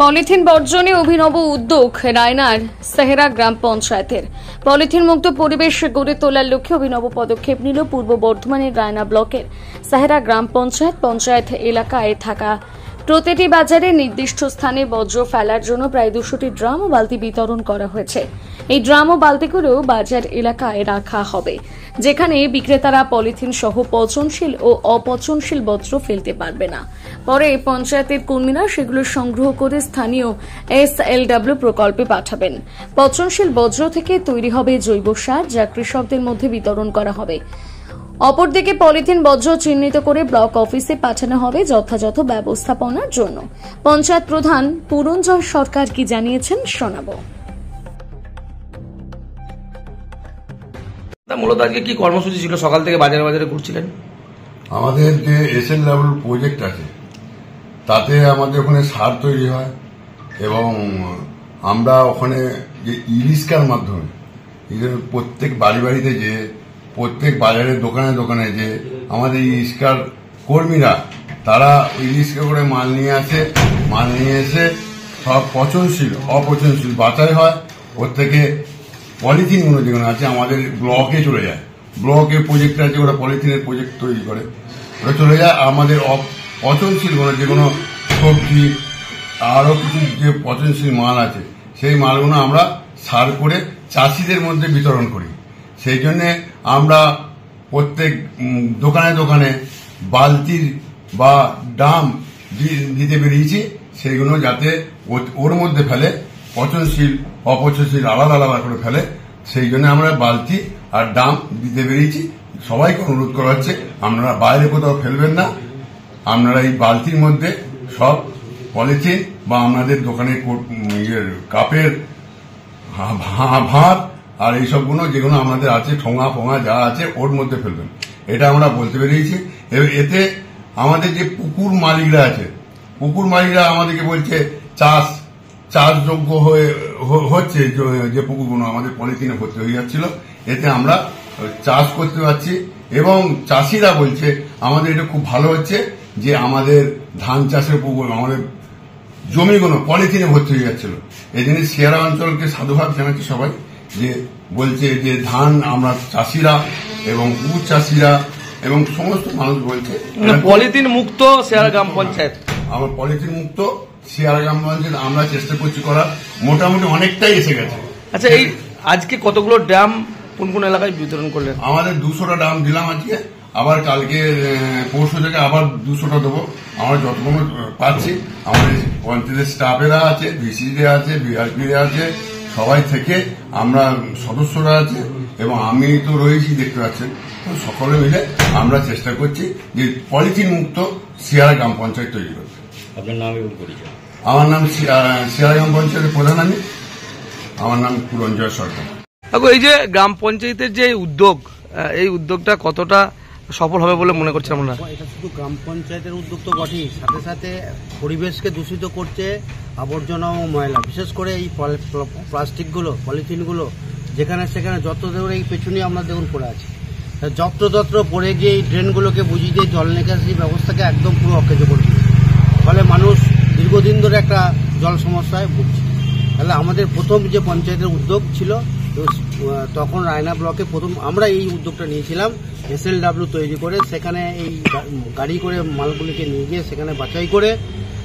Polythene বর্জনে অভিনব উদ্যোগ রায়নার সেহরা গ্রাম পঞ্চায়েতের। পলিথিন মুক্ত পরিবেশ গড়ে তোলার লক্ষ্যে অভিনব পদক্ষেপ নিল পূর্ব বর্ধমানের রায়না ব্লকের সেহরা গ্রাম পঞ্চায়েত এলাকায় থাকা প্রতিটি বাজারে নির্দিষ্ট স্থানে বর্জ্য ফেলার জন্য প্রায় 200টি ড্রাম ও বালতি বিতরণ করা হয়েছে। এই ড্রাম ও বালতিগুলো বাজার এলাকায় রাখা হবে, যেখানে বিক্রেতারা পলিথিন সহ পচনশীল ও অপচনশীল বর্জ্য ফেলতে পারবে না। পরে পঞ্চায়েতের কর্মীরা সেগুলো সংগ্রহ করে স্থানীয় SLW প্রকল্পে পাঠাবেন। পচনশীল বর্জ্য থেকে তৈরি হবে জৈব সার, যা কৃষকদের মধ্যে বিতরণ করা হবে। অপরদিকে পলিথিন বর্জ্য চিহ্নিত করে ব্লক অফিসে পাঠানো হবে যথাযথ ব্যবস্থাপনার জন্য। পঞ্চায়েত প্রধান পুরঞ্জয় সরকার কি জানিয়েছেন শোনাবো। মূলত আজকে কি কর্মসূচি ছিল? সকাল থেকে বাজারে বাজারে ঘুরছিলেন। আমাদের যে SLW প্রজেক্ট আছে তাতে আমাদের ওখানে সার তৈরি হয় এবং আমরা ওখানে যে ই-রিক্সার মাধ্যমে প্রত্যেক বাড়িতে যে প্রত্যেক বাজারের দোকানে দোকানে যে আমাদের ই-রিক্সার কর্মীরা তারা ই-রিক্সা করে মাল নিয়ে আসে। মাল নিয়ে এসে সব পচনশীল অপচনশীল বাছাই হয়। ওর থেকে পলিথিনগুলো যেগুলো আছে আমাদের ব্লকে চলে যায়। ব্লকে প্রজেক্ট আছে, ওরা পলিথিনের প্রজেক্ট তৈরি করে, ওরা চলে যায়। আমাদের পচনশীলগুলো যেগুলো সবজি আরও কিছু যে পচনশীল মাল আছে সেই মালগুলো আমরা সার করে চাষিদের মধ্যে বিতরণ করি। সেই জন্যে আমরা প্রত্যেক দোকানে দোকানে বালতির বা ড্রাম দিতে বেরিয়েছি, সেইগুলো যাতে ওর মধ্যে ফেলে পচনশীল অপচনশীল আলাদা আলাদা করে ফেলে। সেই জন্য আমরা বালতি আর ড্রাম দিতে বেরিয়েছি। সবাইকে অনুরোধ করা হচ্ছে আপনারা বাইরে কোথাও ফেলবেন না। আপনারা এই বালতির মধ্যে সব পলিথিন বা আপনাদের দোকানের কাপের ভাত আর এইসবগুলো যেগুলো আমাদের আছে ঠোঙা ফোঙা যা আছে ওর মধ্যে ফেলবেন, এটা আমরা বলতে পেরেছি। এতে আমাদের যে পুকুর মালিকরা আছে, পুকুর মালিকরা আমাদেরকে বলছে চাষযোগ্য হচ্ছে যে পুকুরগুলো আমাদের পলিথিনে ভর্তি হয়ে যাচ্ছিল, এতে আমরা চাষ করতে পারছি। এবং চাষিরা বলছে আমাদের এটা খুব ভালো হচ্ছে যে আমাদের ধান চাষের পুকুর আমাদের জমিগুলো পলিথিনে ভর্তি হয়ে যাচ্ছিল। এই জন্য সেরা অঞ্চলকে সাধুবাদ জানাচ্ছি সবাই, যে বলছে যে ধান আমরা চাষিরা এবং উট চাষিরা এবং সমস্ত মানুষ বলছে পলিথিন মুক্ত সেরা গ্রাম পঞ্চায়েত। আমার পলিথিন মুক্ত সেরা গ্রাম পঞ্চায়েত আমরা চেষ্টা করছি করার, মোটামুটি অনেকটাই এসে গেছে। আচ্ছা, এই আজকে কতগুলো ড্রাম কোন কোন এলাকায় বিতরণ করলেন? আমাদের 200টা ড্রাম দিলাম আজকে, আবার কালকে পরশু থেকে আবার 200টা দেবো। আমরা যতগুলো পাচ্ছি আমাদের পঞ্চায়েতের স্টাফেরা আছে, ভিসিরা আছে, বিআরপিরা আছে, সবাই থেকে আমরা সদস্যরা আছে এবং আমি তো রয়েছি, দেখতে পাচ্ছেন। সকলে মিলে আমরা চেষ্টা করছি যে পলিথিন মুক্ত সিয়ারা গ্রাম পঞ্চায়েত তৈরি করতে। আপনার নাম এবং পরিচয়? আমার নাম সিয়ারা গ্রাম পঞ্চায়েতের প্রধান, আমার নাম পুরঞ্জয় সরকার। এই যে গ্রাম পঞ্চায়েতের যে উদ্যোগ, এই উদ্যোগটা কতটা সফল হবে বলে মনে করছেন আমরা? এটা শুধু গ্রাম পঞ্চায়েতের উদ্যোগ তো বটেই, সাথে সাথে পরিবেশকে দূষিত করছে আবর্জনা ও ময়লা, বিশেষ করে এই প্লাস্টিকগুলো পলিথিনগুলো যেখানে সেখানে যত ধরে এই পেছনে আমরা দেখুন পড়ে আছে, যত্রতত্র পড়ে গিয়ে এই ড্রেনগুলোকে বুঝিয়ে দিয়ে জল নিকাশি ব্যবস্থাকে একদম পুরো অকেজ করে দিচ্ছে। ফলে মানুষ দীর্ঘদিন ধরে একটা জল সমস্যায় ভুগছে। তাহলে আমাদের প্রথম যে পঞ্চায়েতের উদ্যোগ ছিল তখন রায়না ব্লকে প্রথম আমরা এই উদ্যোগটা নিয়েছিলাম, SLW তৈরি করে সেখানে এই গাড়ি করে মালগুলিকে নিয়ে গিয়ে সেখানে বাছাই করে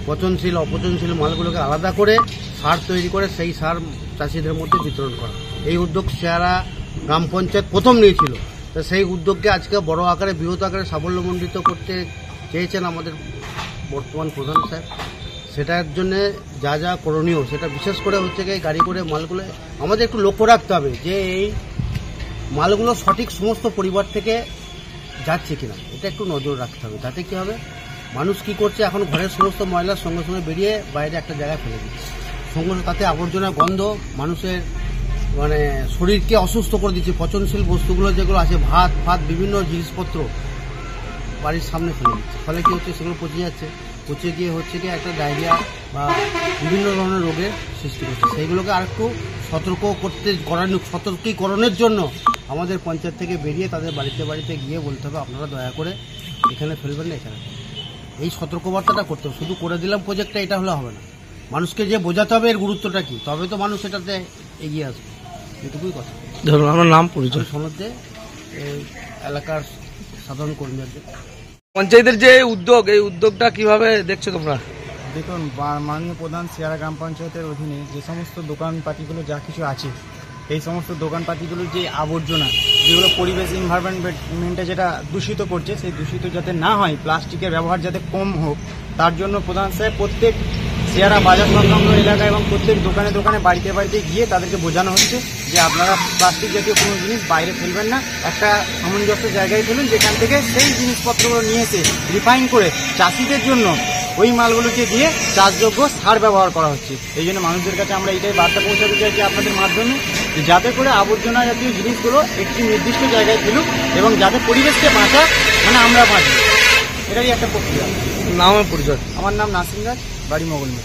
পচনশীল অপচনশীল মালগুলোকে আলাদা করে সার তৈরি করে সেই সার চাষিদের মধ্যে বিতরণ করা। এই উদ্যোগ সেরা গ্রাম পঞ্চায়েত প্রথম নিয়েছিল। তো সেই উদ্যোগকে আজকে বড় আকারে বৃহৎ আকারে সাফল্যমণ্ডিত করতে চেয়েছেন আমাদের বর্তমান প্রধান সাহেব। সেটার জন্য যা যা করণীয় সেটা বিশেষ করে হচ্ছে কি গাড়ি করে মালগুলো আমাদের একটু লক্ষ্য রাখতে হবে যে এই মালগুলো সঠিক সমস্ত পরিবার থেকে যাচ্ছে কিনা, এটা একটু নজর রাখতে হবে। তাতে কি হবে, মানুষ কি করছে এখন ঘরের সমস্ত ময়লার সঙ্গে সঙ্গে বেরিয়ে বাইরে একটা জায়গায় ফেলে দিচ্ছে, সঙ্গে তাতে আবর্জনা গন্ধ মানুষের শরীরকে অসুস্থ করে দিচ্ছে। পচনশীল বস্তুগুলো যেগুলো আছে ভাত বিভিন্ন জিনিসপত্র বাড়ির সামনে ফেলে দিচ্ছে। ফলে কি হচ্ছে, সেগুলো পচে যাচ্ছে, পচে গিয়ে হচ্ছে কি একটা ডায়রিয়া বা বিভিন্ন ধরনের রোগের সৃষ্টি করছে। সেইগুলোকে আর একটু সতর্কীকরণের জন্য আমাদের পঞ্চায়েত থেকে বেরিয়ে তাদের বাড়িতে গিয়ে বলতে হবে আপনারা দয়া করে এখানে ফেলবেন না, এখানে এই সতর্কবার্তাটা করতে হবে। শুধু করে দিলাম প্রজেক্টটা, এটা হলে হবে না। মানুষকে যে বোঝাতে হবে এর গুরুত্বটা কি, তবে তো মানুষ এটাতে এগিয়ে আসবে। এটুকুই কথা। ধরুন আমার নাম পরিচয়। সনদে এলাকার সাধারণ কর্মী। পঞ্চায়েতের যে উদ্যোগ, এই উদ্যোগটা কিভাবে দেখছো তোমরা? দেখুন, মাননীয় প্রধান সিয়ারা গ্রাম পঞ্চায়েতের অধীনে যে সমস্ত দোকানপাতিগুলো যা কিছু আছে, এই সমস্ত দোকানপাতিগুলোর যে আবর্জনা, যেগুলো পরিবেশ এনভায়রনমেন্টে যেটা দূষিত করছে, সেই দূষিত যাতে না হয়, প্লাস্টিকের ব্যবহার যাতে কম হোক, তার জন্য প্রধান সাহেব প্রত্যেক সিয়ারা বাজার সংলগ্ন এলাকা এবং প্রত্যেক দোকানে দোকানে বাড়িতে বাড়িতে গিয়ে তাদেরকে বোঝানো হচ্ছে যে আপনারা প্লাস্টিক জাতীয় কোনো জিনিস বাইরে ফেলবেন না, একটা সামঞ্জস্য জায়গায় ফেলুন, যেখান থেকে সেই জিনিসপত্রগুলো নিয়ে এসে রিফাইন করে চাষিদের জন্য ওই মালগুলোকে দিয়ে চাষযোগ্য সার ব্যবহার করা হচ্ছে। এই জন্য মানুষদের কাছে আমরা এইটাই বার্তা পৌঁছাতে চাইছি আপনাদের মাধ্যমে, যাতে করে আবর্জনা জাতীয় জিনিসগুলো একটি নির্দিষ্ট জায়গায় ফেলুক এবং যাতে পরিবেশকে বাঁচা, মানে আমরা বাঁচি, এটাই একটা প্রক্রিয়া। নাম পরিচয়। আমার নাম নাসিম রাজ, বাড়ি মোগলমে।